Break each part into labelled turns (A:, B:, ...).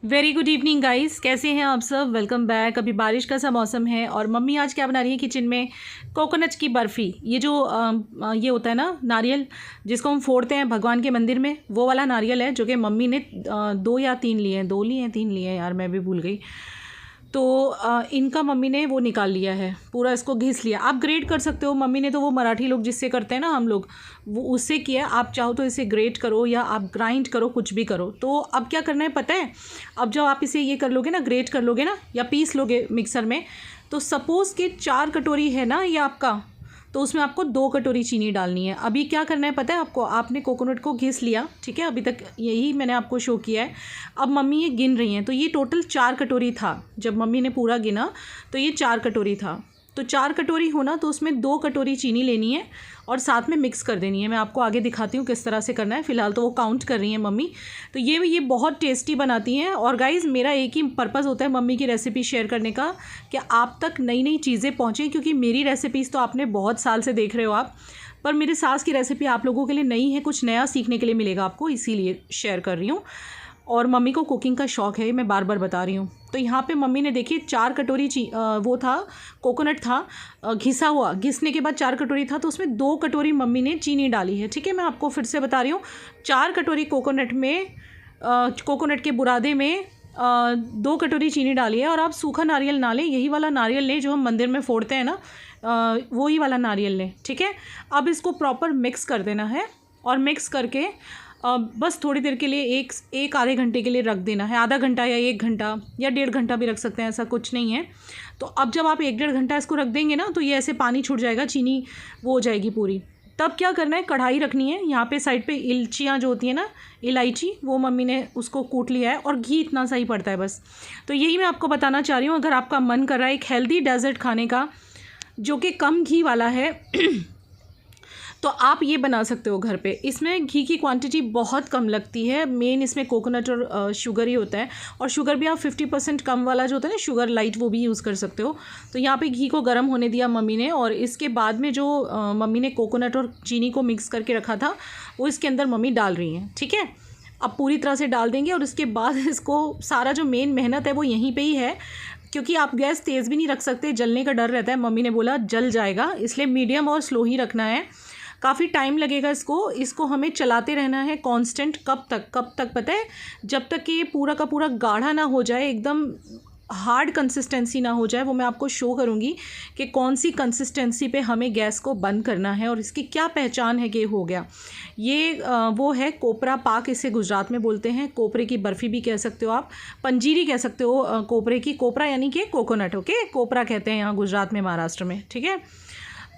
A: Very good evening guys, कैसे हैं आप सब। Welcome back. अभी बारिश का सा मौसम है और मम्मी आज क्या बना रही है किचन में, कोकोनट की बर्फ़ी। ये जो ये होता है ना नारियल, जिसको हम फोड़ते हैं भगवान के मंदिर में, वो वाला नारियल है जो कि मम्मी ने 2 या 3 लिए हैं, 2 लिए हैं 3 लिए हैं यार, मैं भी भूल गई। तो इनका मम्मी ने वो निकाल लिया है, पूरा इसको घिस लिया। आप ग्रेट कर सकते हो, मम्मी ने तो वो मराठी लोग जिससे करते हैं ना हम लोग, वो उससे किया। आप चाहो तो इसे ग्रेट करो या आप ग्राइंड करो, कुछ भी करो। तो अब क्या करना है पता है, अब जब आप इसे ये कर लोगे ना, ग्रेट कर लोगे ना या पीस लोगे मिक्सर में, तो सपोज़ कि 4 कटोरी है ना ये आपका, तो उसमें आपको 2 कटोरी चीनी डालनी है। अभी क्या करना है पता है आपको, आपने कोकोनट को घिस लिया, ठीक है, अभी तक यही मैंने आपको शो किया है। अब मम्मी ये गिन रही हैं, तो ये टोटल 4 कटोरी था। जब मम्मी ने पूरा गिना तो ये 4 कटोरी था। तो 4 कटोरी होना तो उसमें 2 कटोरी चीनी लेनी है और साथ में मिक्स कर देनी है। मैं आपको आगे दिखाती हूँ किस तरह से करना है। फ़िलहाल तो वो काउंट कर रही हैं मम्मी। तो ये बहुत टेस्टी बनाती हैं। और गाइज़, मेरा एक ही पर्पज़ होता है मम्मी की रेसिपी शेयर करने का, कि आप तक नई नई चीज़ें पहुँचें। क्योंकि मेरी रेसिपीज़ तो आपने बहुत साल से देख रहे हो आप, पर मेरी सास की रेसिपी आप लोगों के लिए नई है, कुछ नया सीखने के लिए मिलेगा आपको, इसीलिए शेयर कर रही हूँ। और मम्मी को कुकिंग का शौक़ है, मैं बार बार बता रही हूँ। तो यहाँ पे मम्मी ने देखिए 4 कटोरी वो था, कोकोनट था घिसा हुआ। घिसने के बाद 4 कटोरी था, तो उसमें 2 कटोरी मम्मी ने चीनी डाली है। ठीक है, मैं आपको फिर से बता रही हूँ। 4 कटोरी कोकोनट में, कोकोनट के बुरादे में 2 कटोरी चीनी डाली है। और आप सूखा नारियल ना लें, यही वाला नारियल लें जो हम मंदिर में फोड़ते हैं ना, वही वाला नारियल लें। ठीक है, अब इसको प्रॉपर मिक्स कर देना है और मिक्स करके बस थोड़ी देर के लिए एक आधे घंटे के लिए रख देना है। आधा घंटा या 1 घंटा या 1.5 घंटा भी रख सकते हैं, ऐसा कुछ नहीं है। तो अब जब आप 1-1.5 घंटा इसको रख देंगे ना, तो ये ऐसे पानी छूट जाएगा, चीनी वो हो जाएगी पूरी। तब क्या करना है, कढ़ाई रखनी है। यहाँ पे साइड पे इलायचियाँ जो होती हैं ना, इलायची, वो मम्मी ने उसको कूट लिया है। और घी इतना सा ही पड़ता है बस। तो यही मैं आपको बताना चाह रही हूँ। अगर आपका मन कर रहा है एक हेल्दी डेजर्ट खाने का जो कि कम घी वाला है तो आप ये बना सकते हो घर पे। इसमें घी की क्वांटिटी बहुत कम लगती है। मेन इसमें कोकोनट और शुगर ही होता है। और शुगर भी आप 50% कम वाला जो होता है ना, शुगर लाइट, वो भी यूज़ कर सकते हो। तो यहाँ पे घी को गर्म होने दिया मम्मी ने, और इसके बाद में जो मम्मी ने कोकोनट और चीनी को मिक्स करके रखा था, वो इसके अंदर मम्मी डाल रही हैं। ठीक है, अब पूरी तरह से डाल देंगे। और उसके बाद इसको सारा जो मेन मेहनत है वो यहीं पर ही है, क्योंकि आप गैस तेज़ भी नहीं रख सकते, जलने का डर रहता है। मम्मी ने बोला जल जाएगा, इसलिए मीडियम और स्लो ही रखना है। काफ़ी टाइम लगेगा इसको हमें चलाते रहना है कांस्टेंट। कब तक पता है, जब तक कि ये पूरा का पूरा गाढ़ा ना हो जाए, एकदम हार्ड कंसिस्टेंसी ना हो जाए। वो मैं आपको शो करूँगी कि कौन सी कंसिस्टेंसी पे हमें गैस को बंद करना है और इसकी क्या पहचान है कि हो गया। ये वो है कोपरा पाक, इसे गुजरात में बोलते हैं। कोपरे की बर्फ़ी भी कह सकते हो आप, पंजीरी कह सकते हो कोपरे की। कोपरा यानी कि कोकोनट, ओके, कोपरा कहते हैं यहाँ गुजरात में, महाराष्ट्र में। ठीक है,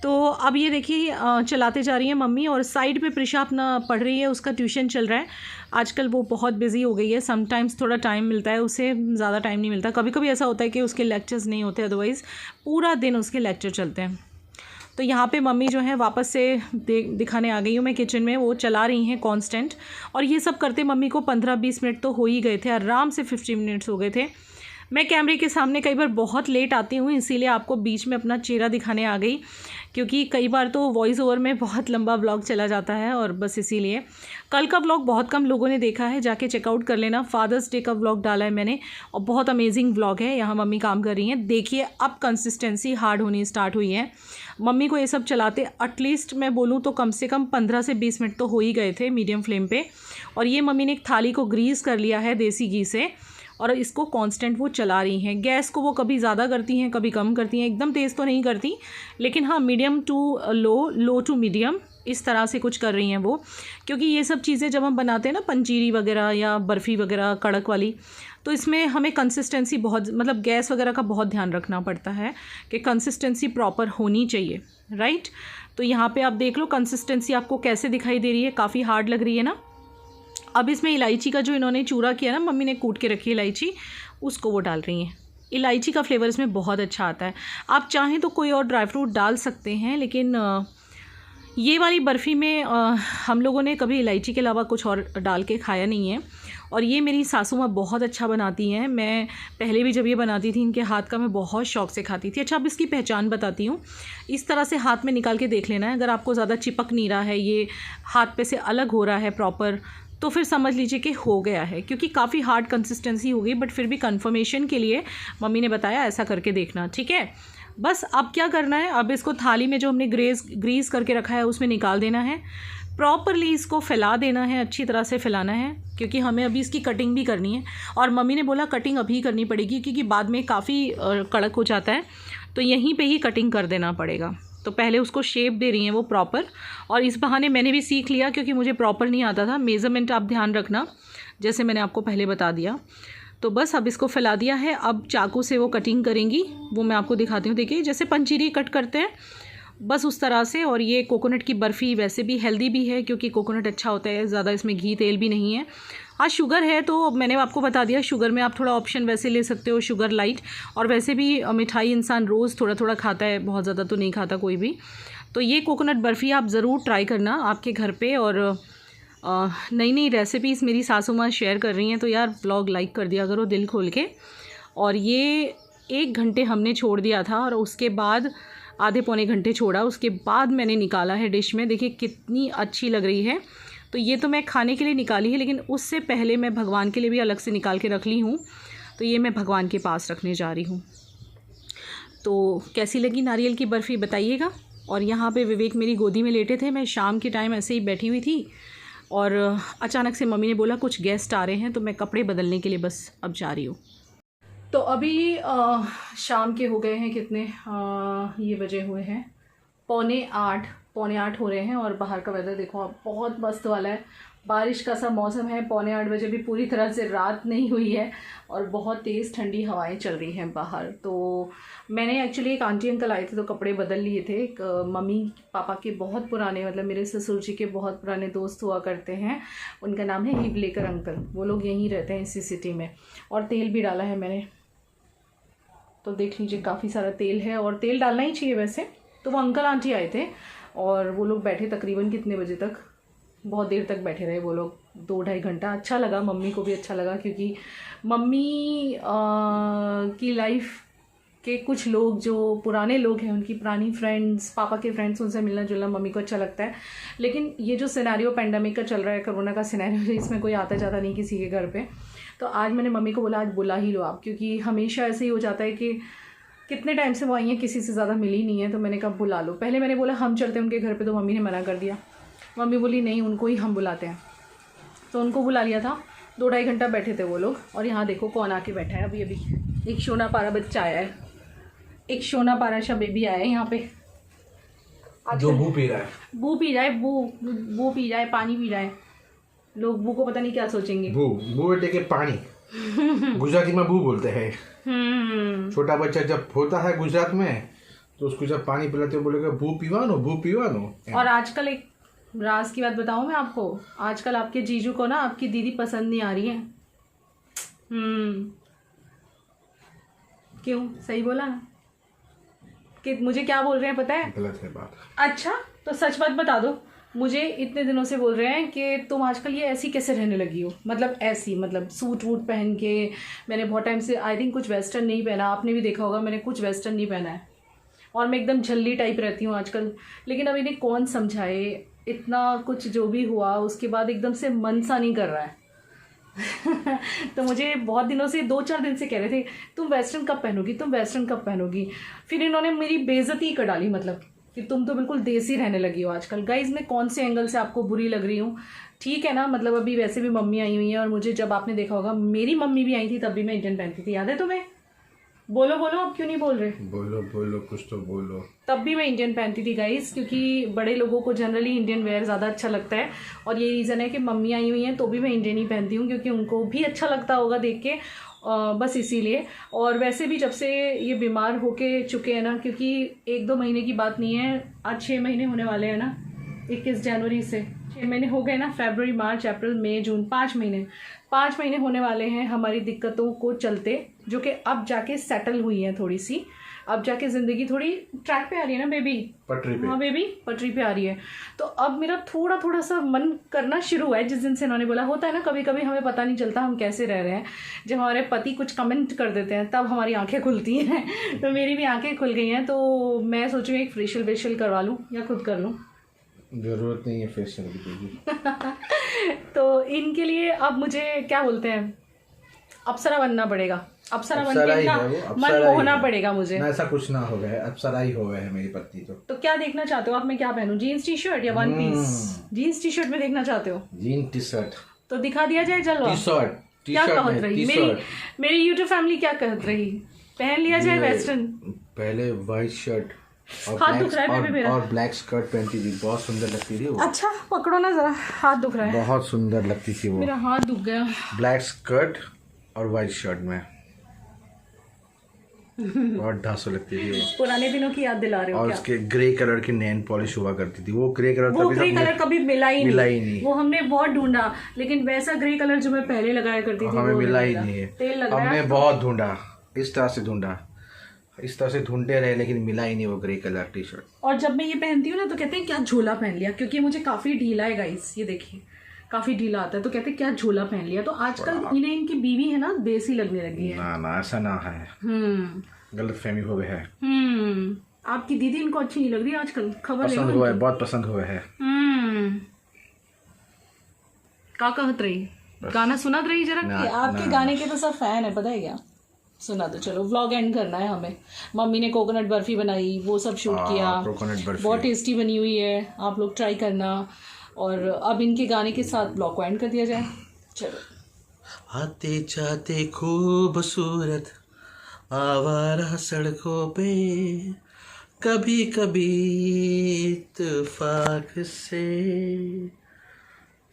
A: तो अब ये देखिए चलाते जा रही है मम्मी। और साइड पे प्रिशा अपना पढ़ रही है, उसका ट्यूशन चल रहा है। आजकल वो बहुत बिजी हो गई है। समटाइम्स थोड़ा टाइम मिलता है उसे, ज़्यादा टाइम नहीं मिलता। कभी कभी ऐसा होता है कि उसके लेक्चर्स नहीं होते, अदरवाइज़ पूरा दिन उसके लेक्चर चलते हैं। तो यहाँ पे मम्मी जो है वापस से दिखाने आ गई हूँ मैं किचन में, वो चला रही हैं कांस्टेंट। और ये सब करते मम्मी को 15-20 मिनट तो हो ही गए थे, आराम से 15 मिनट्स हो गए थे। मैं कैमरे के सामने कई बार बहुत लेट आती हूँ, इसीलिए आपको बीच में अपना चेहरा दिखाने आ गई, क्योंकि कई बार तो वॉइस ओवर में बहुत लंबा व्लॉग चला जाता है। और बस इसीलिए कल का व्लॉग बहुत कम लोगों ने देखा है, जाके चेकआउट कर लेना। फादर्स डे का व्लॉग डाला है मैंने, और बहुत अमेजिंग व्लॉग है। यहाँ मम्मी काम कर रही हैं, देखिए अब कंसिस्टेंसी हार्ड होनी स्टार्ट हुई है। मम्मी को ये सब चलाते एटलीस्ट मैं बोलूँ तो कम से कम 15 से 20 मिनट तो हो ही गए थे मीडियम फ्लेम पे। और ये मम्मी ने एक थाली को ग्रीस कर लिया है देसी घी से, और इसको कांस्टेंट वो चला रही हैं। गैस को वो कभी ज़्यादा करती हैं, कभी कम करती हैं, एकदम तेज़ तो नहीं करती, लेकिन हाँ medium to low, low to medium, इस तरह से कुछ कर रही हैं वो। क्योंकि ये सब चीज़ें जब हम बनाते हैं ना, पंजीरी वगैरह या बर्फ़ी वगैरह कड़क वाली, तो इसमें हमें कंसिस्टेंसी बहुत, मतलब गैस वगैरह का बहुत ध्यान रखना पड़ता है कि कंसिस्टेंसी प्रॉपर होनी चाहिए, राइट। तो यहाँ पर आप देख लो कंसिस्टेंसी आपको कैसे दिखाई दे रही है, काफ़ी हार्ड लग रही है ना। अब इसमें इलायची का जो इन्होंने चूरा किया ना, मम्मी ने कूट के रखी इलायची, उसको वो डाल रही हैं। इलायची का फ्लेवर इसमें बहुत अच्छा आता है। आप चाहें तो कोई और ड्राई फ्रूट डाल सकते हैं, लेकिन ये वाली बर्फ़ी में हम लोगों ने कभी इलायची के अलावा कुछ और डाल के खाया नहीं है। और ये मेरी सासू माँ बहुत अच्छा बनाती हैं। मैं पहले भी जब ये बनाती थी, इनके हाथ का मैं बहुत शौक़ से खाती थी। अच्छा, अब इसकी पहचान बताती हूँ। इस तरह से हाथ में निकाल के देख लेना है, अगर आपको ज़्यादा चिपक नहीं रहा है, ये हाथ पे से अलग हो रहा है प्रॉपर, तो फिर समझ लीजिए कि हो गया है, क्योंकि काफ़ी हार्ड कंसिस्टेंसी हो गई, बट फिर भी कंफर्मेशन के लिए मम्मी ने बताया ऐसा करके देखना, ठीक है। बस अब क्या करना है, अब इसको थाली में जो हमने ग्रीस करके रखा है उसमें निकाल देना है। प्रॉपरली इसको फैला देना है, अच्छी तरह से फैलाना है, क्योंकि हमें अभी इसकी कटिंग भी करनी है। और मम्मी ने बोला कटिंग अभी करनी पड़ेगी क्योंकि बाद में काफ़ी कड़क हो जाता है, तो यहीं पे ही कटिंग कर देना पड़ेगा। तो पहले उसको शेप दे रही हैं वो प्रॉपर, और इस बहाने मैंने भी सीख लिया क्योंकि मुझे प्रॉपर नहीं आता था। मेज़रमेंट आप ध्यान रखना, जैसे मैंने आपको पहले बता दिया। तो बस अब इसको फैला दिया है, अब चाकू से वो कटिंग करेंगी, वो मैं आपको दिखाती हूँ। देखिए जैसे पंचीरी कट करते हैं बस उस तरह से। और ये कोकोनट की बर्फ़ी वैसे भी हेल्दी भी है क्योंकि कोकोनट अच्छा होता है, ज़्यादा इसमें घी तेल भी नहीं है। हाँ शुगर है तो मैंने आपको बता दिया, शुगर में आप थोड़ा ऑप्शन वैसे ले सकते हो, शुगर लाइट। और वैसे भी मिठाई इंसान रोज़ थोड़ा थोड़ा खाता है, बहुत ज़्यादा तो नहीं खाता कोई भी। तो ये कोकोनट बर्फ़ी आप ज़रूर ट्राई करना आपके घर पे। और नई नई रेसिपीज़ मेरी सासू माँ शेयर कर रही हैं, तो यार व्लॉग लाइक कर दिया करो दिल खोल के। और ये 1 घंटे हमने छोड़ दिया था, और उसके बाद आधे पौने घंटे छोड़ा, उसके बाद मैंने निकाला है डिश में। देखिए कितनी अच्छी लग रही है। तो ये तो मैं खाने के लिए निकाली है, लेकिन उससे पहले मैं भगवान के लिए भी अलग से निकाल के रख ली हूँ। तो ये मैं भगवान के पास रखने जा रही हूँ। तो कैसी लगी नारियल की बर्फ़ी बताइएगा। और यहाँ पे विवेक मेरी गोदी में लेटे थे, मैं शाम के टाइम ऐसे ही बैठी हुई थी, और अचानक से मम्मी ने बोला कुछ गेस्ट आ रहे हैं, तो मैं कपड़े बदलने के लिए बस अब जा रही हूँ। तो अभी शाम के हो गए हैं कितने, ये बजे हुए हैं पौने 8 हो रहे हैं। और बाहर का वेदर देखो आप, बहुत मस्त वाला है, बारिश का सा मौसम है। पौने 8 बजे भी पूरी तरह से रात नहीं हुई है, और बहुत तेज़ ठंडी हवाएं चल रही हैं बाहर। तो मैंने एक्चुअली एक आंटी अंकल आए थे तो कपड़े बदल लिए थे। एक मम्मी पापा के बहुत पुराने, मतलब मेरे ससुर जी के बहुत पुराने दोस्त हुआ करते हैं, उनका नाम है हिबलेकर अंकल। वो लोग यहीं रहते हैं इसी सिटी में। और तेल भी डाला है मैंने, तो देख लीजिए काफ़ी सारा तेल है, और तेल डालना ही चाहिए वैसे। तो वो अंकल आंटी आए थे, और वो लोग बैठे तकरीबन कितने बजे तक, बहुत देर तक बैठे रहे वो लोग, 2-2.5 घंटा। अच्छा लगा, मम्मी को भी अच्छा लगा, क्योंकि मम्मी की लाइफ के कुछ लोग जो पुराने लोग हैं, उनकी पुरानी फ्रेंड्स, पापा के फ्रेंड्स, उनसे मिलना जुलना मम्मी को अच्छा लगता है। लेकिन ये जो सिनेरियो पेंडेमिक का चल रहा है, कोरोना का सिनेरियो, इसमें कोई आता जाता नहीं किसी के घर पे। तो आज मैंने मम्मी को बोला आज बुला ही लो आप, क्योंकि हमेशा ऐसे ही हो जाता है कि कितने टाइम से वो आई हैं, किसी से ज़्यादा मिली नहीं है। तो मैंने कहा बुला लो। पहले मैंने बोला हम चलते हैं उनके घर पे, तो मम्मी ने मना कर दिया। मम्मी बोली नहीं, उनको ही हम बुलाते हैं। तो उनको बुला लिया था। 2-2.5 घंटा बैठे थे वो लोग। और यहाँ देखो कौन आके बैठा है अभी अभी, एक शोना पारा बच्चा आया है, एक शोना पारा सा बेबी आया है यहाँ पे,
B: जो बू पी रहा है,
A: बू पी रहा है, बू पी रहा है, पानी पी रहा है। लोग बू को पता नहीं क्या सोचेंगे।
B: बू बेटे के पानी गुजराती में बू बोलते हैं। छोटा बच्चा जब होता है गुजरात में, तो उसको जब पानी पिलाते हो बोलेगा बू पीवानो, बू पीवानो।
A: और आजकल एक राज की बात बताऊं मैं आपको, आजकल आपके जीजू को ना आपकी दीदी पसंद नहीं आ रही है। क्यों, सही बोला ना? कि मुझे क्या बोल रहे हैं पता है?
B: गलत है बात।
A: अच्छा तो सच बात बता दो। मुझे इतने दिनों से बोल रहे हैं कि तुम आजकल ये ऐसी कैसे रहने लगी हो, मतलब ऐसी, मतलब सूट वूट पहन के। मैंने बहुत टाइम से आई थिंक कुछ वेस्टर्न नहीं पहना, आपने भी देखा होगा मैंने कुछ वेस्टर्न नहीं पहना है, और मैं एकदम झल्ली टाइप रहती हूँ आजकल। लेकिन अब इन्हें कौन समझाए, इतना कुछ जो भी हुआ उसके बाद एकदम से मन सा नहीं कर रहा है। तो मुझे बहुत दिनों से, 2-4 दिन से कह रहे थे तुम वेस्टर्न कब पहनोगी, तुम वेस्टर्न कब पहनोगी। फिर इन्होंने मेरी बेइज्जती कर डाली, मतलब कि तुम तो बिल्कुल देसी रहने लगी हो आजकल। गाइज मैं कौन से एंगल से आपको बुरी लग रही हूँ, ठीक है ना? मतलब अभी वैसे भी मम्मी आई हुई है, और मुझे जब आपने देखा होगा मेरी मम्मी भी आई थी तब भी मैं इंडियन पहनती थी, याद है तुम्हें? बोलो बोलो, अब क्यों नहीं बोल रहे?
B: बोलो बोलो, कुछ तो बोलो।
A: तब भी मैं इंडियन पहनती थी गाइस, क्योंकि बड़े लोगों को जनरली इंडियन वेयर ज़्यादा अच्छा लगता है। और ये रीज़न है कि मम्मी आई हुई हैं तो भी मैं इंडियन ही पहनती हूँ, क्योंकि उनको भी अच्छा लगता होगा देख के, बस इसीलिए। और वैसे भी जब से ये बीमार होके चुके हैं ना, क्योंकि 1-2 महीने की बात नहीं है, आज 6 महीने होने वाले हैं ना, 21 जनवरी से 6 महीने हो गए ना, फरवरी, मार्च, अप्रैल, मई, जून, 5 महीने होने वाले हैं हमारी दिक्कतों को चलते, जो कि अब जाके सेटल हुई हैं थोड़ी सी। अब जाके ज़िंदगी थोड़ी ट्रैक पे आ रही है ना बेबी,
B: पटरी पे।
A: हाँ बेबी पटरी पे आ रही है। तो अब मेरा थोड़ा सा मन करना शुरू हुआ है जिस दिन से इन्होंने बोला। होता है ना कभी कभी हमें पता नहीं चलता हम कैसे रह रहे हैं, जब हमारे पति कुछ कमेंट कर देते हैं तब हमारी आंखें खुलती हैं। तो मेरी भी आंखें खुल गई हैं, तो मैं सोचूँ एक फेशियल करवा लूँ या खुद कर लूँ।
B: जरूरत नहीं है फेशियल की।
A: तो इनके लिए अब मुझे क्या बोलते हैं, अप्सरा बनना पड़ेगा। अप्सरा बन के इनका मन मोहना पड़ेगा मुझे।
B: ऐसा कुछ ना हो गया है, अप्सरा ही हो गया है मेरी पत्नी। तो क्या
A: देखना चाहते हो आप, मैं क्या पहनूं, जीन्स टी शर्ट या one piece? Jeans T shirt में देखना चाहते हो?
B: जीन्स टी शर्ट
A: तो दिखा दिया जाए। चलो
B: टी शर्ट
A: क्या कहत रही मेरी यूट्यूब फैमिली, क्या कहत रही, पहन लिया जाए वेस्टर्न?
B: पहले व्हाइट शर्ट
A: हाथ दुख रहा है मेरा,
B: और ब्लैक स्कर्ट पहनती थी, बहुत सुंदर लगती थी वो।
A: अच्छा पकड़ो ना जरा, हाथ दुख रहा है।
B: बहुत सुंदर लगती थी वो,
A: मेरा हाथ दुख गया।
B: ब्लैक स्कर्ट और व्हाइट शर्ट में बहुत ढांसू लगती थी वो।
A: पुराने दिनों की याद दिला रहे हो
B: और
A: क्या?
B: उसके ग्रे कलर की नेल पॉलिश हुआ करती थी, वो ग्रे कलर
A: कभी मिला ही नहीं। वो हमने बहुत ढूंढा, लेकिन वैसा ग्रे कलर जो मैं पहले लगाया करती थी
B: हमें मिला ही नहीं है।
A: तेल लग रहा है,
B: हमने बहुत ढूंढा, इस तरह से ढूंढते रहे, लेकिन मिला ही नहीं वो ग्रे कलर टी शर्ट।
A: और जब मैं ये पहनती हूँ ना तो कहते हैं क्या झोला पहन लिया, क्योंकि मुझे काफी ढीला है गाइस, ये देखिए काफी ढीला आता है, तो कहते हैं क्या झोला पहन लिया। तो आजकल इन्हें इनकी बीवी है ना देसी लगने लगी है।
B: ना ऐसा ना है, गलत फहमी हो गया है।
A: आपकी दीदी इनको अच्छी नहीं लग रही आजकल, खबर
B: पसंद हुआ है, बहुत पसंद हुआ है।
A: क्या कहत रही, गाना सुना रही जरा। आपके गाने के तो सब फैन है, पता है क्या? सुना दो। चलो व्लॉग एंड करना है हमें। मम्मी ने कोकोनट बर्फी बनाई, वो सब शूट किया, बहुत टेस्टी बनी हुई है, आप लोग ट्राई करना। और अब इनके गाने के साथ ब्लॉग को एंड कर दिया जाए। चलो।
B: आते जाते खूबसूरत आवारा सड़कों पे, कभी कभी इत्तेफाक से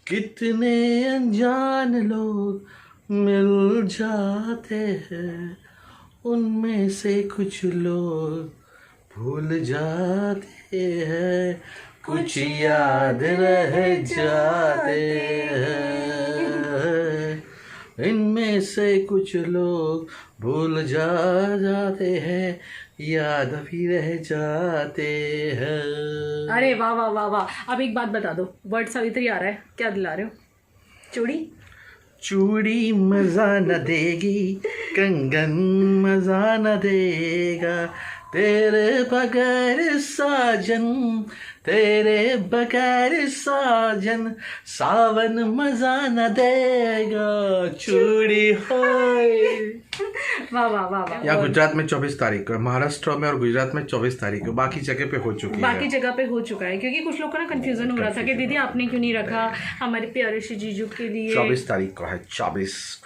B: कितने अनजान लोग मिल जाते हैं, उनमें से कुछ लोग भूल जाते हैं, कुछ याद रह जाते हैं, इनमें से कुछ लोग भूल जाते हैं, याद भी रह जाते हैं।
A: अरे वाह वाह वाह वाह। अब एक बात बता दो, वर्ड सावित्री आ रहा है, क्या दिला रहे हो? चूड़ी
B: मजा न देगी, कंगन मजा न देगा, तेरे बगैर साजन सावन मजा न देगा, चूड़ी होए।
A: वाह वाह वाह वाह।
B: यहाँ गुजरात में 24 तारीख को, महाराष्ट्र में और गुजरात में 24 तारीख को, बाकी जगह पे हो चुकी है।
A: बाकी जगह पे हो चुका है, क्योंकि कुछ लोग को ना कंफ्यूजन हो रहा था कि दीदी आपने क्यों नहीं रखा हमारे प्यारे से जीजू के लिए।
B: 24 तारीख को है, 24।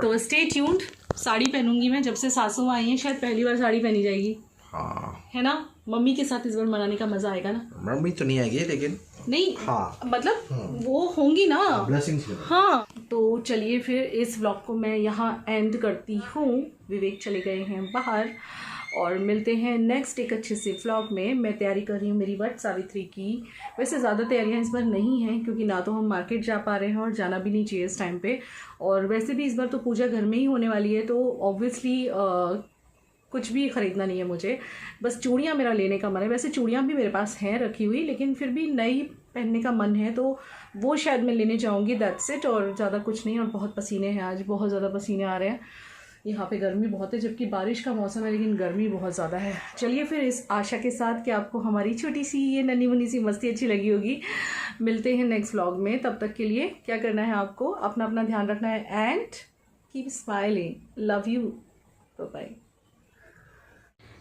A: तो स्टे ट्यून्ड। साड़ी पहनूंगी मैं, जब से सासू आई है शायद पहली बार साड़ी पहनी जाएगी।
B: हाँ
A: है ना, मम्मी के साथ इस बार मनाने का मजा आएगा ना।
B: मम्मी तो नहीं आएगी लेकिन
A: नहीं, हाँ मतलब वो होंगी ना, ब्लेसिंग्स। हाँ तो चलिए फिर इस व्लॉग को मैं यहाँ एंड करती हूँ। विवेक चले गए हैं बाहर, और मिलते हैं नेक्स्ट एक अच्छे से व्लॉग में। मैं तैयारी कर रही हूँ मेरी वट सावित्री की। वैसे ज़्यादा तैयारियाँ इस बार नहीं हैं, क्योंकि ना तो हम मार्केट जा पा रहे हैं और जाना भी नहीं चाहिए इस टाइम पे, और वैसे भी इस बार तो पूजा घर में ही होने वाली है, तो ऑब्वियसली कुछ भी ख़रीदना नहीं है मुझे। बस चूड़ियाँ मेरा लेने का मन है। वैसे चूड़ियाँ भी मेरे पास हैं रखी हुई, लेकिन फिर भी नई पहनने का मन है, तो वो शायद मैं लेने जाऊँगी, दैट्स इट। और ज़्यादा कुछ नहीं। और बहुत पसीने हैं आज, बहुत ज़्यादा पसीने आ रहे हैं। यहाँ पे गर्मी बहुत है, जबकि बारिश का मौसम है, लेकिन गर्मी बहुत ज़्यादा है। चलिए फिर इस आशा के साथ कि आपको हमारी छोटी सी ये नन्ही मुन्नी सी मस्ती अच्छी लगी होगी, मिलते हैं नेक्स्ट व्लॉग में। तब तक के लिए क्या करना है आपको, अपना ध्यान रखना है and keep smiling. Love you, bye bye.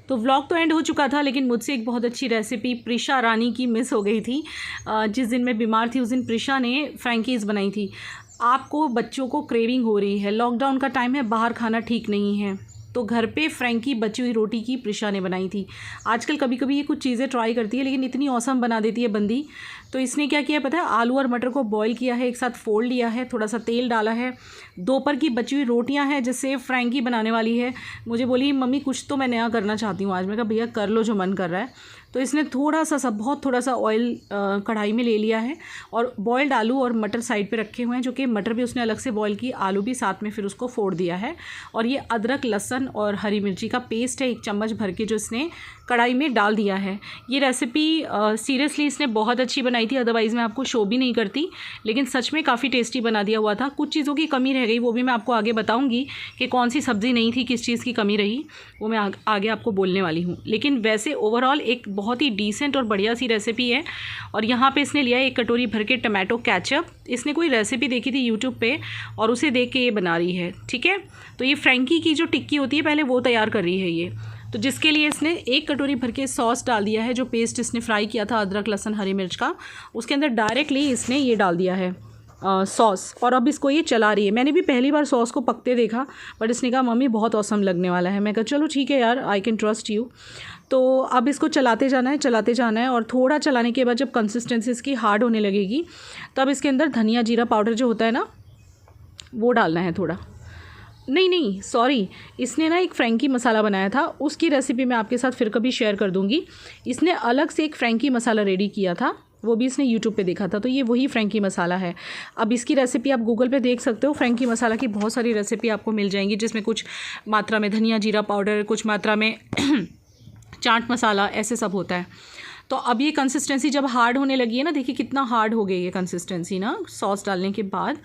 A: तो व्लॉग तो एंड हो चुका था, लेकिन मुझसे एक बहुत अच्छी रेसिपी प्रिशा रानी की मिस हो गई थी। जिस दिन मैं बीमार थी उस दिन प्रिशा ने फ्रैंकीज़ बनाई थी। आपको बच्चों को क्रेविंग हो रही है, लॉकडाउन का टाइम है, बाहर खाना ठीक नहीं है, तो घर पे फ्रैंकी बची हुई रोटी की प्रिशा ने बनाई थी। आजकल कभी कभी ये कुछ चीज़ें ट्राई करती है, लेकिन इतनी औसम बना देती है बंदी। तो इसने क्या किया पता है, आलू और मटर को बॉईल किया है, एक साथ फोल्ड लिया है, थोड़ा सा तेल डाला है, दोपहर की बची हुई रोटियां हैं जिससे फ्रैंकी बनाने वाली है। मुझे बोली मम्मी कुछ तो मैं नया करना चाहती हूँ आज। मैं कहा भैया कर लो जो मन कर रहा है। तो इसने बहुत थोड़ा सा ऑयल कढ़ाई में ले लिया है, और बॉइल्ड आलू और मटर साइड पे रखे हुए हैं, जो कि मटर भी उसने अलग से बॉईल की, आलू भी साथ में फिर उसको फोड़ दिया है। और ये अदरक लहसुन और हरी मिर्ची का पेस्ट है 1 चम्मच भर के, जो इसने कढ़ाई में डाल दिया है। ये रेसिपी सीरियसली इसने बहुत अच्छी बनाई बनाई थी, अदरवाइज़ मैं आपको शो भी नहीं करती। लेकिन सच में काफ़ी टेस्टी बना दिया हुआ था। कुछ चीज़ों की कमी रह गई, वो भी मैं आपको आगे बताऊँगी कि कौन सी सब्ज़ी नहीं थी, किस चीज़ की कमी रही, वो मैं आगे आपको बोलने वाली हूँ। लेकिन वैसे ओवरऑल एक बहुत ही डिसेंट और बढ़िया सी रेसिपी है। और यहाँ पे इसने लिया है 1 कटोरी भर के टमाटो केचप। इसने कोई रेसिपी देखी थी यूट्यूब पे और उसे देख के ये बना रही है, ठीक है। तो ये फ्रैंकी की जो टिक्की होती है पहले वो तैयार कर रही है ये। तो जिसके लिए इसने 1 कटोरी भर के सॉस डाल दिया है, जो पेस्ट इसने फ्राई किया था अदरक लहसुन हरी मिर्च का, उसके अंदर डायरेक्टली इसने ये डाल दिया है सॉस। और अब इसको ये चला रही है। मैंने भी पहली बार सॉस को पकते देखा, बट इसने कहा मम्मी बहुत औसम लगने वाला है। मैं कहा चलो ठीक है यार, आई कैन ट्रस्ट यू। तो अब इसको चलाते जाना है और थोड़ा चलाने के बाद जब कंसिस्टेंसी इसकी हार्ड होने लगेगी तब इसके अंदर धनिया जीरा पाउडर जो होता है ना वो डालना है थोड़ा। नहीं सॉरी, इसने ना एक फ्रैंकी मसाला बनाया था, उसकी रेसिपी मैं आपके साथ फिर कभी शेयर कर दूँगी। इसने अलग से एक फ्रैंकी मसाला रेडी किया था, वो भी इसने यूट्यूब पे देखा था, तो ये वही फ्रैंकी मसाला है। अब इसकी रेसिपी आप गूगल पे देख सकते हो। फ्रैंकी मसाला की बहुत सारी रेसिपी आपको मिल जाएंगी, जिसमें कुछ मात्रा में धनिया जीरा पाउडर, कुछ मात्रा में चाट मसाला, ऐसे सब होता है। तो अब ये कंसिस्टेंसी जब हार्ड होने लगी है ना, देखिए कितना हार्ड हो गई ये कंसिस्टेंसी ना सॉस डालने के बाद।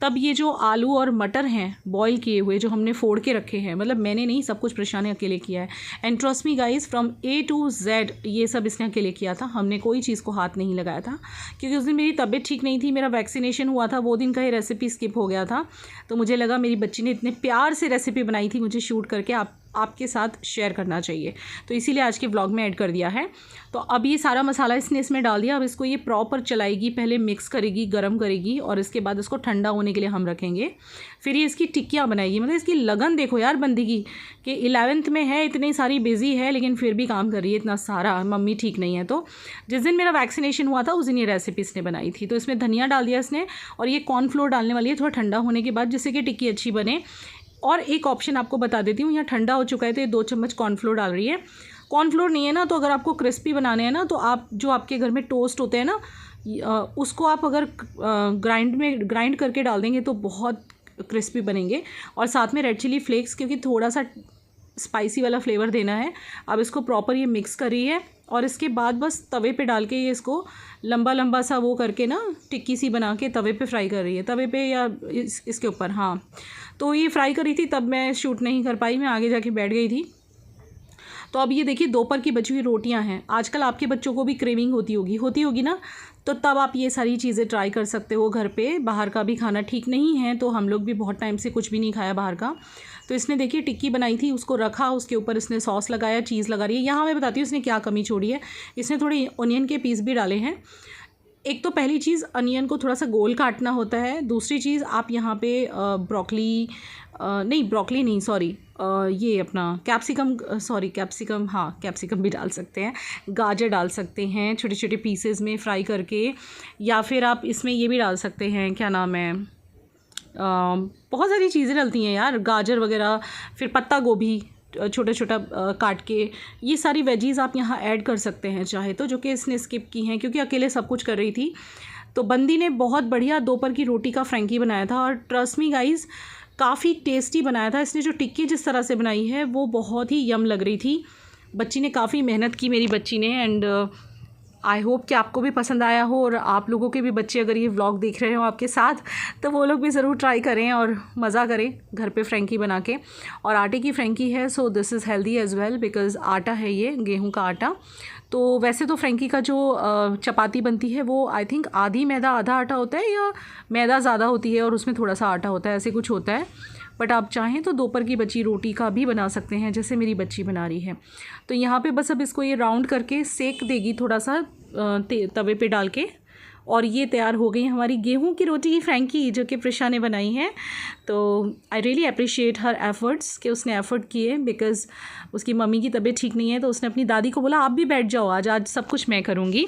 A: तब ये जो आलू और मटर हैं बॉईल किए हुए, जो हमने फोड़ के रखे हैं, मतलब मैंने नहीं, सब कुछ प्रशांत ने अकेले किया है। And trust me guys, from A to Z ये सब इसने अकेले किया था, हमने कोई चीज़ को हाथ नहीं लगाया था। क्योंकि उस दिन मेरी तबीयत ठीक नहीं थी, मेरा वैक्सीनेशन हुआ था, वो दिन का ये रेसिपी स्किप हो गया था। तो मुझे लगा मेरी बच्ची ने इतने प्यार से रेसिपी बनाई थी, मुझे शूट करके आपके साथ शेयर करना चाहिए, तो इसीलिए आज के व्लॉग में ऐड कर दिया है। तो अब ये सारा मसाला इसने इसमें डाल दिया। अब इसको ये प्रॉपर चलाएगी, पहले मिक्स करेगी, गरम करेगी, और इसके बाद इसको ठंडा होने के लिए हम रखेंगे। फिर ये इसकी टिक्कियाँ बनाएगी। मतलब इसकी लगन देखो यार बंदी की, कि 11th में है, इतनी सारी बिजी है, लेकिन फिर भी काम कर रही है इतना सारा। मम्मी ठीक नहीं है, तो जिस दिन मेरा वैक्सीनेशन हुआ था उस दिन ये रेसिपी इसने बनाई थी। तो इसमें धनिया डाल दिया इसने, और ये कॉर्नफ्लोर डालने वाली है थोड़ा ठंडा होने के बाद, जिससे कि टिक्की अच्छी बने। और एक ऑप्शन आपको बता देती हूँ, यहाँ ठंडा हो चुका है तो ये 2 चम्मच कॉर्नफ्लोर डाल रही है। कॉर्नफ्लोर नहीं है ना, तो अगर आपको क्रिस्पी बनाने हैं ना, तो आप जो आपके घर में टोस्ट होते हैं ना, उसको आप अगर ग्राइंड करके डाल देंगे तो बहुत क्रिस्पी बनेंगे। और साथ में रेड चिली फ्लेक्स, क्योंकि थोड़ा सा स्पाइसी वाला फ्लेवर देना है। अब इसको प्रॉपर ये मिक्स कर रही है, और इसके बाद बस तवे पे डाल के ये इसको लंबा लंबा सा वो करके ना टिक्की सी बना के तवे पे फ्राई कर रही है, तवे पे या इसके ऊपर। हाँ, तो ये फ्राई करी थी, तब मैं शूट नहीं कर पाई, मैं आगे जाके बैठ गई थी। तो अब ये देखिए दोपहर की बची हुई रोटियां हैं। आजकल आपके बच्चों को भी क्रेविंग होती होगी ना, तो तब आप ये सारी चीज़ें ट्राई कर सकते हो घर पे। बाहर का भी खाना ठीक नहीं है, तो हम लोग भी बहुत टाइम से कुछ भी नहीं खाया बाहर का। तो इसने देखिए टिक्की बनाई थी, उसको रखा, उसके ऊपर इसने सॉस लगाया, चीज़ लगा रही है। यहाँ मैं बताती हूँ इसने क्या कमी छोड़ी है। इसने थोड़े ऑनियन के पीस भी डाले हैं। एक तो पहली चीज़, अनियन को थोड़ा सा गोल काटना होता है। दूसरी चीज़, आप यहाँ पे ब्रोकली नहीं सॉरी, ये अपना कैप्सिकम, हाँ कैप्सिकम भी डाल सकते हैं, गाजर डाल सकते हैं छोटे छोटे पीसेस में फ्राई करके, या फिर आप इसमें ये भी डाल सकते हैं, क्या नाम है, बहुत सारी चीज़ें डलती हैं यार, गाजर वगैरह, फिर पत्ता गोभी छोटा छोटा काट के, ये सारी वेजीज़ आप यहाँ ऐड कर सकते हैं चाहे तो, जो कि इसने स्किप की हैं क्योंकि अकेले सब कुछ कर रही थी। तो बंदी ने बहुत बढ़िया दोपहर की रोटी का फ्रैंकी बनाया था, और ट्रस्ट मी गाइज़ काफ़ी टेस्टी बनाया था। इसने जो टिक्की जिस तरह से बनाई है वो बहुत ही यम लग रही थी। बच्ची ने काफ़ी मेहनत की, मेरी बच्ची ने, एंड आई होप कि आपको भी पसंद आया हो। और आप लोगों के भी बच्चे अगर ये व्लॉग देख रहे हो आपके साथ, तो वो लोग भी ज़रूर ट्राई करें और मज़ा करें घर पे फ्रैंकी बना के। और आटे की फ्रैंकी है, so this is healthy as well, because आटा है ये, गेहूं का आटा। तो वैसे तो फ्रैंकी का जो चपाती बनती है वो आई थिंक आधी मैदा आधा आटा होता है, या मैदा ज़्यादा होती है और उसमें थोड़ा सा आटा होता है, ऐसे कुछ होता है। बट आप चाहें तो दोपहर की बची रोटी का भी बना सकते हैं, जैसे मेरी बच्ची बना रही है। तो यहाँ पे बस अब इसको ये राउंड करके सेक देगी थोड़ा सा तवे पे डाल के, और ये तैयार हो गई हमारी गेहूं की रोटी की फ्रैंकी, जो कि प्रिशा ने बनाई है। तो I really appreciate her efforts, कि उसने एफ़र्ट किए, बिकॉज़ उसकी मम्मी की तबीयत ठीक नहीं है, तो उसने अपनी दादी को बोला आप भी बैठ जाओ, आज सब कुछ मैं करूँगी।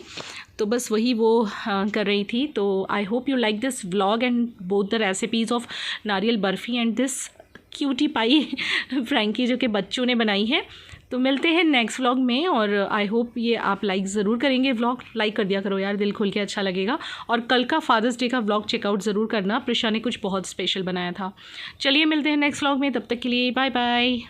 A: तो बस वही वो कर रही थी। तो I hope you like this vlog and both the recipes of nariyal barfi and this cutie pie frankie, जो कि बच्चों ने बनाई है। तो मिलते हैं नेक्स्ट व्लॉग में, और आई होप ये आप लाइक ज़रूर करेंगे। व्लॉग लाइक कर दिया करो यार, दिल खोल के, अच्छा लगेगा। और कल का फादर्स डे का व्लॉग चेकआउट ज़रूर करना, प्रिशा ने कुछ बहुत स्पेशल बनाया था। चलिए मिलते हैं नेक्स्ट व्लॉग में, तब तक के लिए बाय बाय।